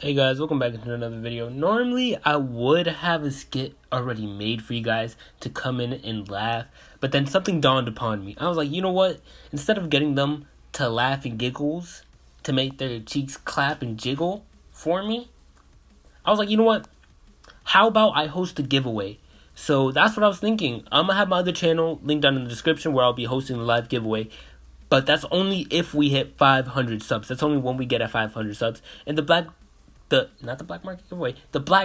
Hey guys, welcome back into another video. Normally, I would have a skit already made for you guys to come in and laugh, but then something dawned upon me. I was like, you know what? Instead of getting them to laugh and giggles, to make their cheeks clap and jiggle for me, I was like, you know what? How about I host a giveaway? So that's what I was thinking. I'm gonna have my other channel linked down in the description where I'll be hosting the live giveaway. But that's only if we hit 500 subs. That's only when we get at 500 subs. And the black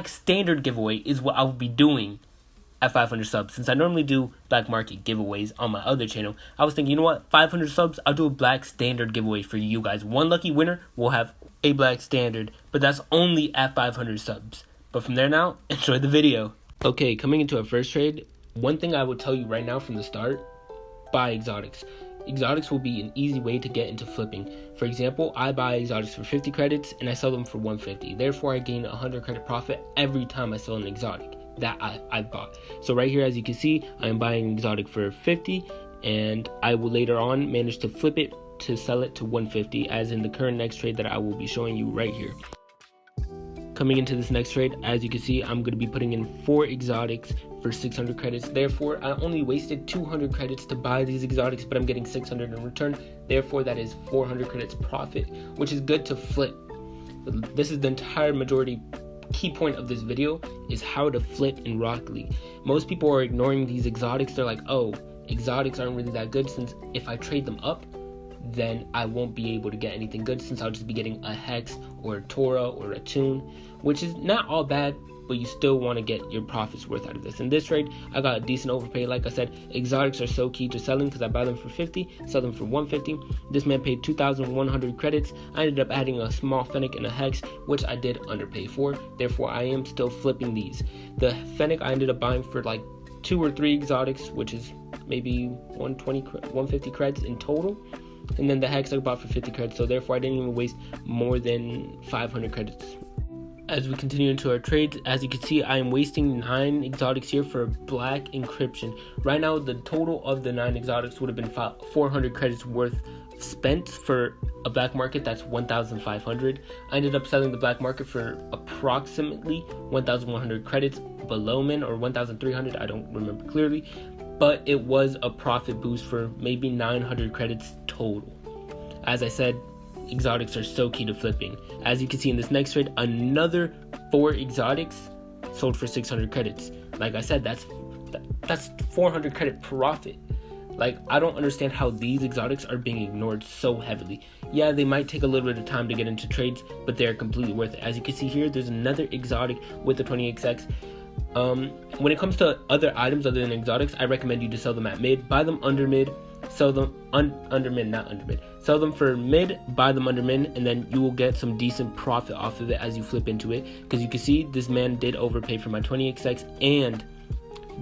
standard giveaway is what I will be doing at 500 subs. Since I normally do black market giveaways on my other channel, I was thinking, you know what? 500 subs, I'll do a black standard giveaway for you guys. One lucky winner will have a black standard, but that's only at 500 subs. But from there now, enjoy the video. Okay, coming into our first trade, one thing I will tell you right now from the start, buy exotics. Exotics will be an easy way to get into flipping. For example, I buy exotics for 50 credits and I sell them for 150. Therefore, I gain 100 credit profit every time I sell an exotic that I've bought. So right here, as you can see, I am buying an exotic for 50 and I will later on manage to flip it to sell it to 150, as in the current next trade that I will be showing you right here. Coming into this next trade, as you can see, I'm going to be putting in 4 exotics for 600 credits. Therefore, I only wasted 200 credits to buy these exotics, but I'm getting 600 in return. Therefore, that is 400 credits profit, which is good to flip. This is the entire majority key point of this video, is how to flip in Rocket League. Most people are ignoring these exotics. They're like, oh, exotics aren't really that good, since if I trade them up, then I won't be able to get anything good, since I'll just be getting a Hex or a Tora or a Toon, which is not all bad, but you still want to get your profits worth out of this. In this trade, I got a decent overpay. Like I said, exotics are so key to selling because I buy them for 50, sell them for 150. This man paid 2,100 credits. I ended up adding a small Fennec and a Hex, which I did underpay for. Therefore, I am still flipping these. The Fennec I ended up buying for like 2 or 3 exotics, which is maybe 150 credits in total. And then the Hex I bought for 50 credits, so therefore I didn't even waste more than 500 credits. As we continue into our trades, as you can see, I am wasting 9 exotics here for black encryption. Right now, the total of the 9 exotics would have been 400 credits worth spent for a black market. That's 1,500. I ended up selling the black market for approximately 1,100 credits below min, or 1,300, I don't remember clearly. But it was a profit boost for maybe 900 credits total. As I said, exotics are so key to flipping. As you can see in this next trade, another 4 exotics sold for 600 credits. Like I said, that's 400 credit profit. Like, I don't understand how these exotics are being ignored so heavily. Yeah, they might take a little bit of time to get into trades, but they're completely worth it. As you can see here, there's another exotic with the 20XX. When it comes to other items other than exotics, I recommend you to sell them at mid. Buy them under mid, sell them under mid, not under mid. Sell them for mid, buy them under mid, and then you will get some decent profit off of it as you flip into it. Because you can see this man did overpay for my 20XX and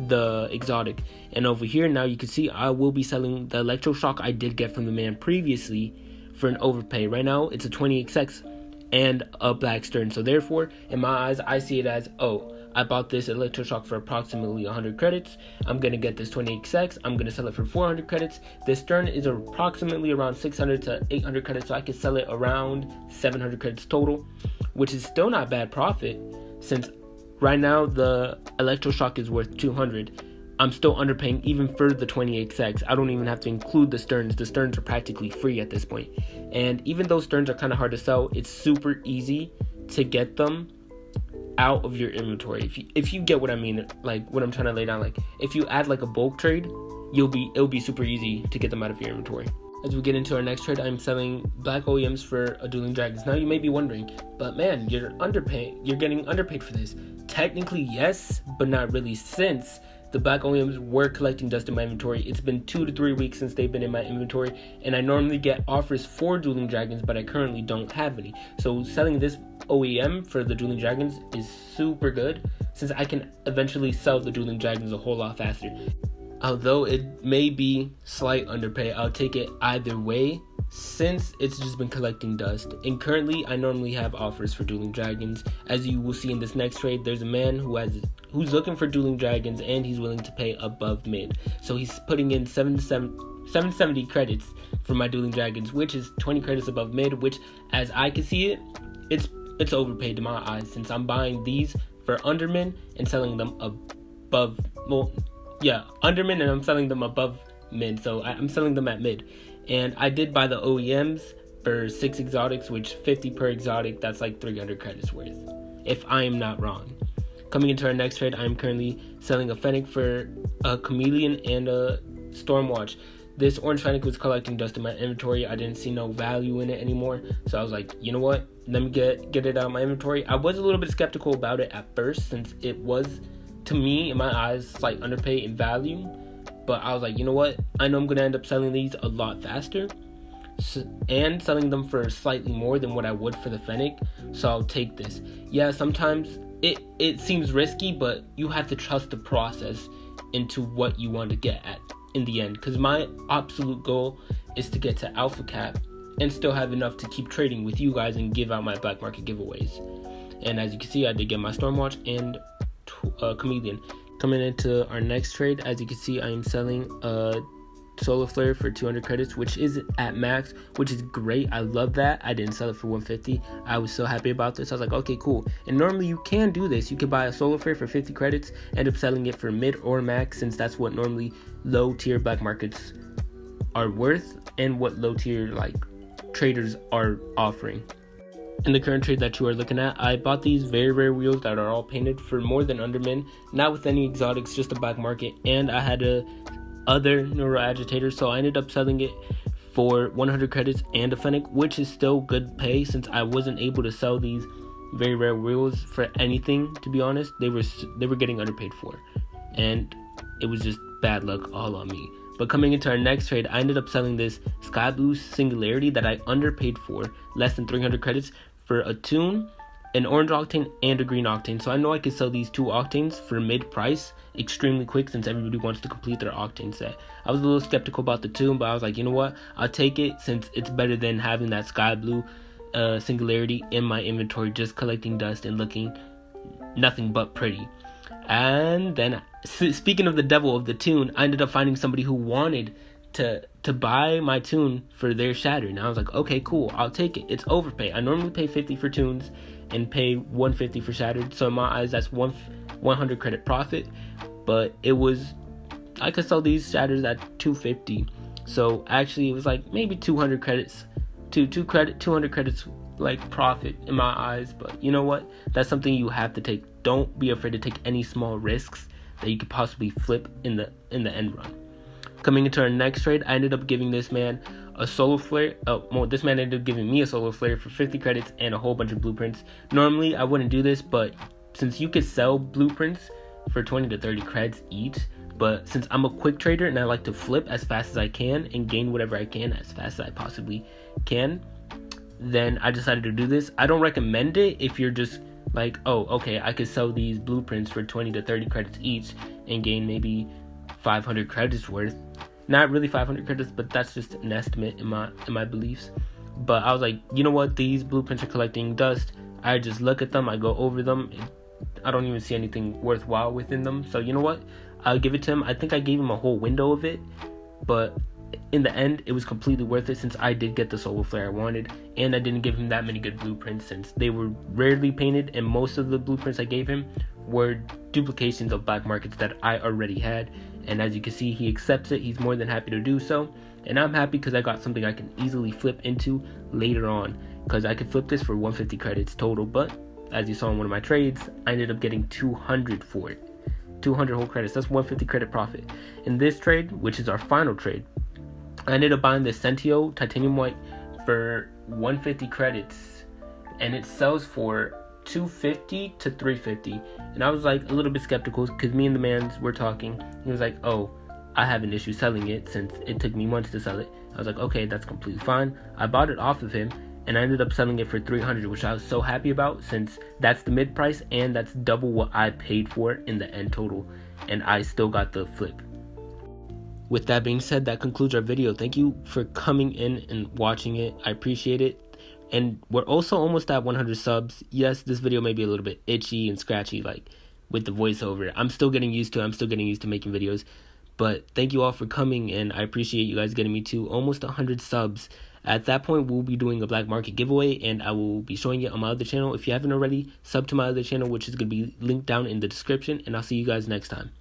the exotic. And over here now you can see I will be selling the electroshock I did get from the man previously for an overpay. Right now it's a 20XX and a black stern. So therefore, in my eyes, I see it as, oh, I bought this electroshock for approximately 100 credits. I'm going to get this 20XX. I'm going to sell it for 400 credits. This stern is approximately around 600 to 800 credits, so I can sell it around 700 credits total, which is still not bad profit, since right now the electroshock is worth 200. I'm still underpaying even for the 20XX. I don't even have to include the sterns. The sterns are practically free at this point. And even though sterns are kind of hard to sell, it's super easy to get them out of your inventory. If you get what I mean, like what I'm trying to lay down, like if you add like a bulk trade, it'll be super easy to get them out of your inventory. As we get into our next trade, I'm selling black OEMs for a Dueling Dragons. Now you may be wondering, but man, you're getting underpaid for this. Technically yes, but not really, since the black OEMs were collecting dust in my inventory. It's been 2 to 3 weeks since they've been in my inventory, and I normally get offers for Dueling Dragons, but I currently don't have any. So selling this OEM for the Dueling Dragons is super good, since I can eventually sell the Dueling Dragons a whole lot faster. Although it may be slight underpay, I'll take it either way, since it's just been collecting dust. And currently I normally have offers for Dueling Dragons. As you will see in this next trade, there's a man who's looking for Dueling Dragons, and he's willing to pay above mid. So he's putting in 770 credits for my Dueling Dragons, which is 20 credits above mid, which, as I can see it, it's it's overpaid in my eyes, since I'm buying these for undermin and selling them above, undermin, and I'm selling them above mid, so I'm selling them at mid. And I did buy the OEMs for 6 exotics, which 50 per exotic, that's like 300 credits worth, if I am not wrong. Coming into our next trade, I'm currently selling a Fennec for a Chameleon and a Stormwatch. This orange Fennec was collecting dust in my inventory. I didn't see no value in it anymore, so I was like, you know what, let me get it out of my inventory. I was a little bit skeptical about it at first, since it was, to me, in my eyes, slight underpay in value. But I was like, you know what, I know I'm going to end up selling these a lot faster, and selling them for slightly more than what I would for the Fennec, so I'll take this. Yeah, sometimes it seems risky, but you have to trust the process into what you want to get at in the end, because my absolute goal is to get to alpha cap and still have enough to keep trading with you guys and give out my black market giveaways. And as you can see, I did get my Stormwatch and Chameleon. Coming into our next trade, as you can see, I am selling a Solar Flare for 200 credits, which is at max, which is great. I love that. I didn't sell it for 150. I was so happy about this. I was like, okay, cool. And normally you can do this. You can buy a Solar Flare for 50 credits, end up selling it for mid or max, since that's what normally low tier black markets are worth and what low tier like traders are offering. In the current trade that you are looking at, I bought these very rare wheels that are all painted for more than undermin, not with any exotics, just a black market, and I had a other neuroagitator, so I ended up selling it for 100 credits and a Fennec, which is still good pay, since I wasn't able to sell these very rare wheels for anything. To be honest, they were getting underpaid for, and it was just bad luck all on me. But coming into our next trade, I ended up selling this Sky Blue Singularity that I underpaid for, less than 300 credits, for a tune, an orange octane, and a green octane. So I know I could sell these 2 octanes for mid price extremely quick, since everybody wants to complete their octane set. I was a little skeptical about the tune, but I was like, you know what, I'll take it, since it's better than having that Sky Blue Singularity in my inventory just collecting dust and looking nothing but pretty. And then, speaking of the devil of the tune, I ended up finding somebody who wanted to buy my tune for their shatter, and I was like, okay, cool, I'll take it. It's overpay. I normally pay 50 for tunes and pay 150 for shattered, so in my eyes that's 100 credit profit. But it was, I could sell these shatters at 250, so actually it was like maybe 200 credits, 200 credits like profit in my eyes. But you know what, that's something you have to take. Don't be afraid to take any small risks that you could possibly flip in the end run. Coming into our next trade, I ended up giving this man a Solar Flare. This man ended up giving me a Solar Flare for 50 credits and a whole bunch of blueprints. Normally I wouldn't do this, but since you could sell blueprints for 20 to 30 creds each, but since I'm a quick trader and I like to flip as fast as I can and gain whatever I can as fast as I possibly can, then I decided to do this. I don't recommend it if you're just like, oh, okay, I could sell these blueprints for 20 to 30 credits each and gain maybe 500 credits worth. Not really 500 credits, but that's just an estimate in my beliefs. But I was like, you know what, these blueprints are collecting dust. I just look at them, I go over them, I don't even see anything worthwhile within them. So you know what, I'll give it to him. I think I gave him a whole window of it, but in the end it was completely worth it, since I did get the Solar Flare I wanted, and I didn't give him that many good blueprints, since they were rarely painted, and most of the blueprints I gave him were duplications of black markets that I already had. And as you can see, he accepts it. He's more than happy to do so, and I'm happy because I got something I can easily flip into later on, because I could flip this for 150 credits total. But as you saw in one of my trades, I ended up getting 200 for it. 200 whole credits. That's 150 credit profit. In this trade, which is our final trade, I ended up buying this Sentio Titanium White for 150 credits, and it sells for 250 to 350. And I was like a little bit skeptical, because me and the mans were talking. He was like, oh, I have an issue selling it since it took me months to sell it. I was like, okay, that's completely fine. I bought it off of him, and I ended up selling it for 300, which I was so happy about, since that's the mid price and that's double what I paid for it in the end total, and I still got the flip. With that being said, that concludes our video. Thank you for coming in and watching it. I appreciate it. And we're also almost at 100 subs. Yes, this video may be a little bit itchy and scratchy, like with the voiceover. I'm still getting used to making videos. But thank you all for coming, and I appreciate you guys getting me to almost 100 subs At that point, we'll be doing a black market giveaway, and I will be showing it on my other channel. If you haven't already, sub to my other channel, which is going to be linked down in the description, and I'll see you guys next time.